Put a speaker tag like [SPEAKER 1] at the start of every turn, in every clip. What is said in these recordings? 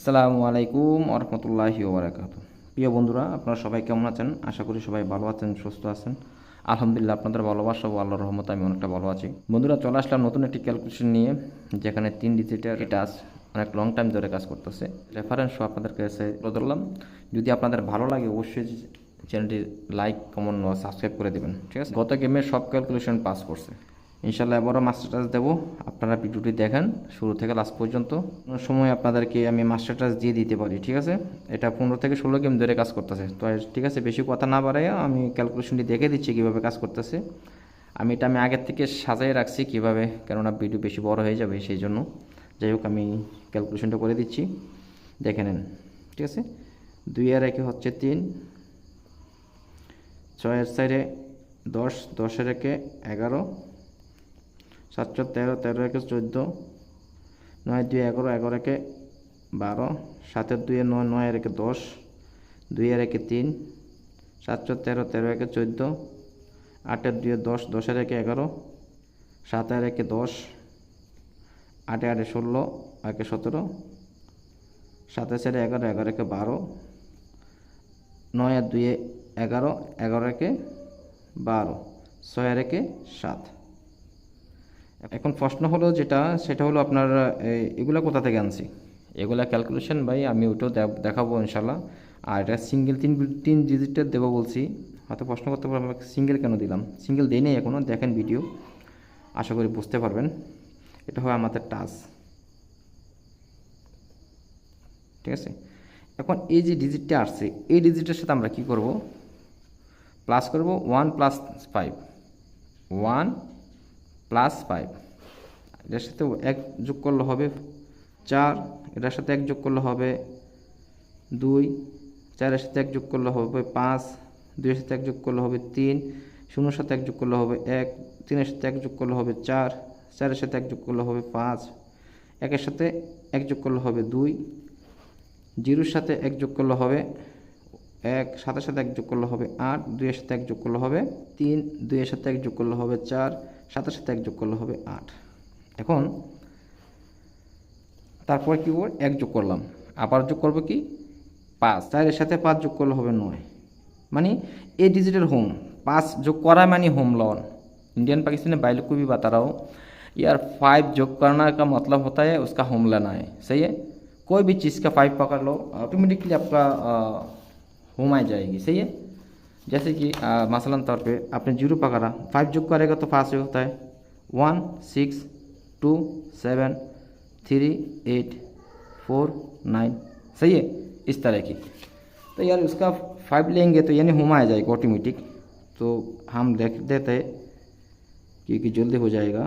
[SPEAKER 1] আসসালামু আলাইকুম ওরহমতুল্লাহি ওবারাকাতুহু। প্রিয় বন্ধুরা, আপনারা সবাই কেমন আছেন? আশা করি সবাই ভালো আছেন, সুস্থ আছেন। আলহামদুলিল্লাহ, আপনাদের ভালোবাসা ও আল্লাহর রহমতে আমি অনেকটা ভালো আছি। বন্ধুরা, চলে আসলাম নতুন একটি ক্যালকুলেশন নিয়ে, যেখানে 3 ডিজিটের টাচ অনেক লং টাইম ধরে কাজ করতেছে। রেফারেন্সও আপনাদের কাছে তুলে ধরলাম। যদি আপনাদের ভালো লাগে অবশ্যই চ্যানেলটি লাইক, কমেন্ট ও সাবস্ক্রাইব করে দেবেন, ঠিক আছে? গত গেমে সব ক্যালকুলেশন পাস করছে। ইনশাল্লাহ এবারও মাস্টার টাচ দেবো। আপনারা ভিডিওটি দেখেন শুরু থেকে লাস্ট পর্যন্ত। কোনো সময় আপনাদেরকে আমি মাস্টার টাচ দিয়ে দিতে পারি, ঠিক আছে? এটা 15 থেকে 16 গেম ধরে কাজ করতেছে। তো ঠিক আছে, বেশি কথা না বাড়াইয়া আমি ক্যালকুলেশনটি দেখে দিচ্ছি কীভাবে কাজ করতেছে। আমি আগের থেকে সাজাই রাখছি কীভাবে, কেননা ভিডিও বেশি বড় হয়ে যাবে সেই জন্য। যাই হোক, আমি ক্যালকুলেশনটা করে দিচ্ছি, দেখে নেন, ঠিক আছে? 2 এর একে হচ্ছে 3, 6 এর সাইডে 10, 10 এর একে 11, 7 4 13, 13 একে 14, 9 2 11, 11 একে 12, 7 2 9, 9 এর একে 10, 2 এর একে 3, 7 4 13, 13 একে 14, 8 2 10, 10 এর একে 11, 7 এর একে 10, 8 8 16, একে 17, 7 এর 11, 11 একে 12, 9 2 11, 11 একে 12, 6 এর একে 7। এখন প্রশ্ন হলো সেটা হলো আপনার এগুলা কোথা থেকে আনছি? এগুলা ক্যালকুলেশন ভাই, আমি ওটাও দেখাবো ইনশাল্লাহ। আর এটা সিঙ্গেল 3 ডিজিটের দেবো বলছি। হয়তো প্রশ্ন করতে পারবেন সিঙ্গেল কেন দিলাম। সিঙ্গেল দেই নেই এখনও, দেখেন ভিডিও, আশা করি বুঝতে পারবেন। এটা হয় আমাদের টাচ, ঠিক আছে? এখন এই যে ডিজিটটা আসছে, এই ডিজিটের সাথে আমরা কি করব? প্লাস করব 1 + 5, 1 + 5। এটার সাথে 1 যোগ করলে হবে 4, এটার সাথে 1 যোগ করলে হবে 2, 4 এর সাথে 1 যোগ করলে হবে 5, 2 এর সাথে 1 যোগ করলে হবে 3, 0 এর সাথে 1 যোগ করলে হবে 1, 3 এর সাথে 1 যোগ করলে হবে 4, 4 এর সাথে 1 যোগ করলে হবে 5, 1 এর সাথে 1 যোগ করলে হবে 2, 0 এর সাথে 1 যোগ করলে হবে 1, 7 এর সাথে 1 যোগ করলে হবে 8, 2 এর সাথে 1 যোগ করলে হবে 3, 2 এর সাথে 1 যোগ করলে হবে 4, 7 এর সাথে 1 যোগ করলে হবে 8। এখন তারপর কি করব? 1 যোগ করলাম, আবার যোগ করব কি 5, 4 এর সাথে 5 যোগ করলে হবে 9। মানে এই डिजिटल होम 5 যোগ करा मानी होम लोन। इंडियन पाकिस्तानी भाई को भी बता रहा हूँ यार, 5 যোগ करना का मतलब होता है उसका होम लेना है, सही है? कोई भी चीज़ का 5 पकड़ लो, ऑटोमेटिकली आपका होम आ जाएगी, सही है? जैसे कि मसलन तौर पे आपने 0 पकड़ा, 5 যোগ करेगा तो 5 से होता है 1 6 2 7 3 8 4 9, सही है? इस तरह की। तो यार उसका 5 लेंगे तो यानी होम आ जाएगा ऑटोमेटिक। तो हम देख देते हैं क्योंकि जल्दी हो जाएगा।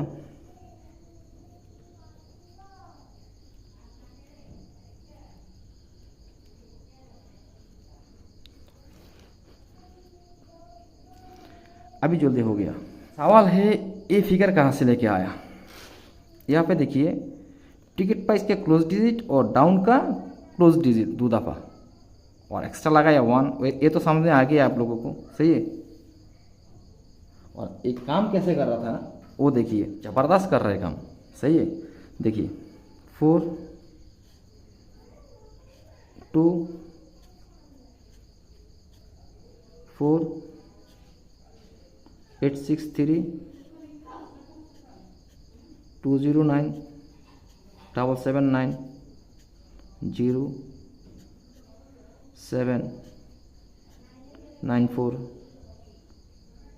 [SPEAKER 1] अभी जल्दी हो गया। सवाल है ये फिगर कहाँ से लेके आया? यहाँ पे देखिए, टिकट प्राइस के क्लोज डिजिट और डाउन का क्लोज डिजिट 2 दफ़ा और एक्स्ट्रा लगाया 1। ये तो समझ में आ गया आप लोगों को, सही है? और एक काम कैसे कर रहा था वो देखिए, ज़बरदस्त कर रहा है काम, सही है? देखिए 4 2 4 8 6 3 2 0 9 7 7 9 0 7 9 4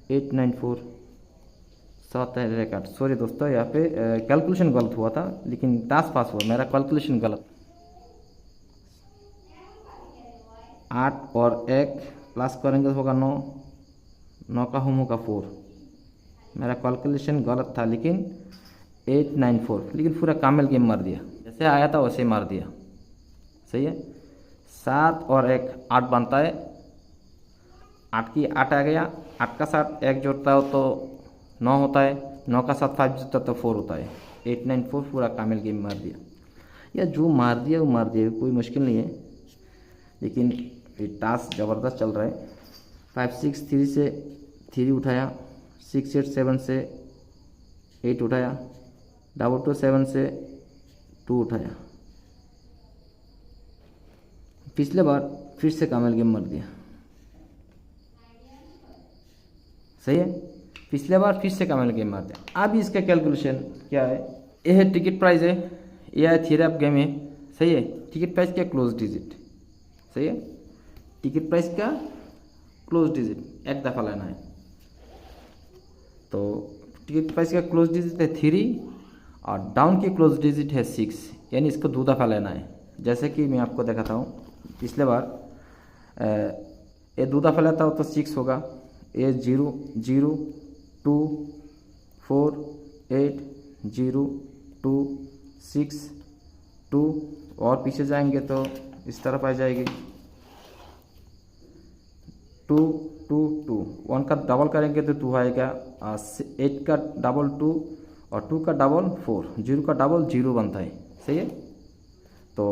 [SPEAKER 1] 8 9 4 7 रिकॉर्ड। सॉरी दोस्तों, यहाँ पे कैलकुलेशन गलत हुआ था, लेकिन टास्क पास हुआ, मेरा कैलकुलेशन गलत। 8 और 1 प्लस करेंगे तो होगा 9, 9 का होम होगा 4। मेरा कैलकुलेशन गलत था, लेकिन 8 9 4, लेकिन पूरा कामिल गेम मार दिया, जैसे आया था वैसे मार दिया, सही है? 7 और 1 8 बनता है, 8 की 8 आ गया, 8 का 7 1 जोड़ता हो तो 9 होता है, 9 का 7 5 जोड़ता तो 4 होता है। 8 9 4 पूरा कामिल गेम मार दिया। या जो मार दिया वो मार दिया, कोई मुश्किल नहीं है, लेकिन ये टास्क ज़बरदस्त चल रहा है। 5 6 3 से 3 उठाया, 6 8 7 से 8 उठाया, 2 2 7 से 2 उठाया, पिछले बार फिर से कामिल गेम मार दिया, सही है। पिछले बार फिर से कामिल गेम मार दिया। अब इसका कैलकुलेशन क्या है, ये है टिकट प्राइस है, यह है थियरी ऑफ गेम है, सही है। टिकट प्राइस क्या, क्लोज डिजिट, सही है। टिकट प्राइस का क्लोज डिजिट एक दफ़ा लेना है, तो टिकट प्राइस का क्लोज डिजिट है 3 और डाउन की क्लोज डिजिट है 6, यानी इसको 2 दफ़ा लेना है। जैसे कि मैं आपको दिखाता हूँ, पिछले बार ये 2 दफ़ा लेता हूँ तो 6 होगा, ये 0 0 2 4 8 0 2 6 2, और पीछे जाएंगे तो इस तरफ आ जाएगी 2 2 2, 1 का डबल करेंगे तो 2 आएगा, 8 का डबल 2 और 2 का डबल 4, 0 का डबल 0 बनता है, सही है। तो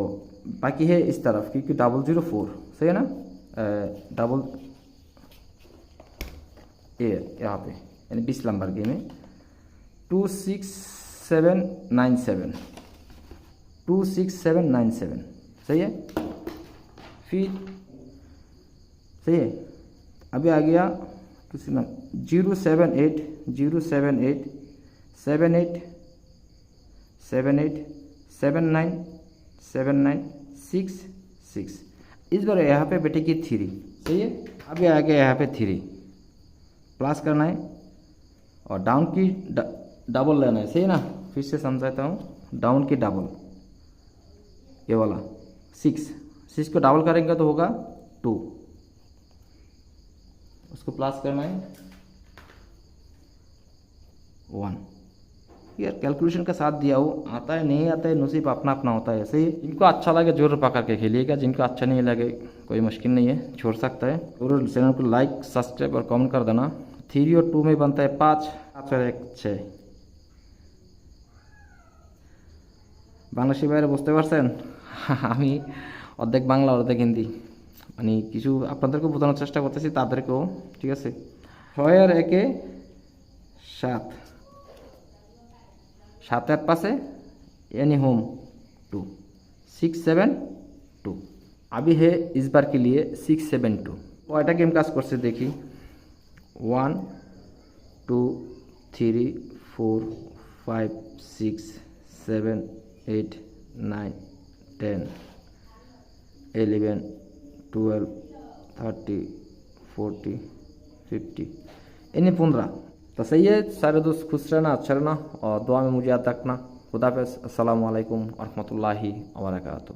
[SPEAKER 1] बाकी है इस तरफ, क्योंकि 004, सही है ना, डबल ए यहाँ पे, यानी 20 नंबर गेम है। 26797, 26797, सही है। फिर सही है, अभी आ गया 078 078 78 78 79 79 66। इस बार यहाँ पे बैठेगी 3, सही है। अभी आ गया यहाँ पे 3 प्लस करना है और डाउन की डबल लेना है, सही है ना। फिर से समझाता हूँ, डाउन की डबल, ये वाला 6 को डबल करेंगे तो होगा 2, उसको प्लस करना है 1। यार कैलकुलेशन का साथ दिया हो, आता है नहीं आता है, नसीब अपना अपना होता है, सही है। जिनको अच्छा लगे जोर पकड़ के खेलिएगा, जिनको अच्छा नहीं लगे कोई मुश्किल नहीं है, छोड़ सकता है। और चैनल को लाइक सब्सक्राइब और कमेंट कर देना। 3 और 2 में बनता है 5, 5 और 1 6। বাংলাদেশি বাইরে বুঝতে পারছেন, আমি অর্ধেক বাংলা অর্ধেক হিন্দি, মানে কিছু আপনাদেরকে বোঝানোর চেষ্টা করতেছি, তাদেরকেও, ঠিক আছে। 6 আর 1 7, 7 আর 5 यानी होम 2, 6 7 2। अभी है इस बार के लिए 6 7 2। কয়টা গেম কাজ করছে দেখি, 1 2 3 4 5 6 7 8 9 10 11 12 30 40 50, यानी 15। तो सही है। सारे दोस्त खुश रहना, अच्छा रहना और दुआ में मुझे याद रखना। खुदा हाफ़िज़। अस्सलामु अलैकुम व रहमतुल्लाहि व बरकातुहू।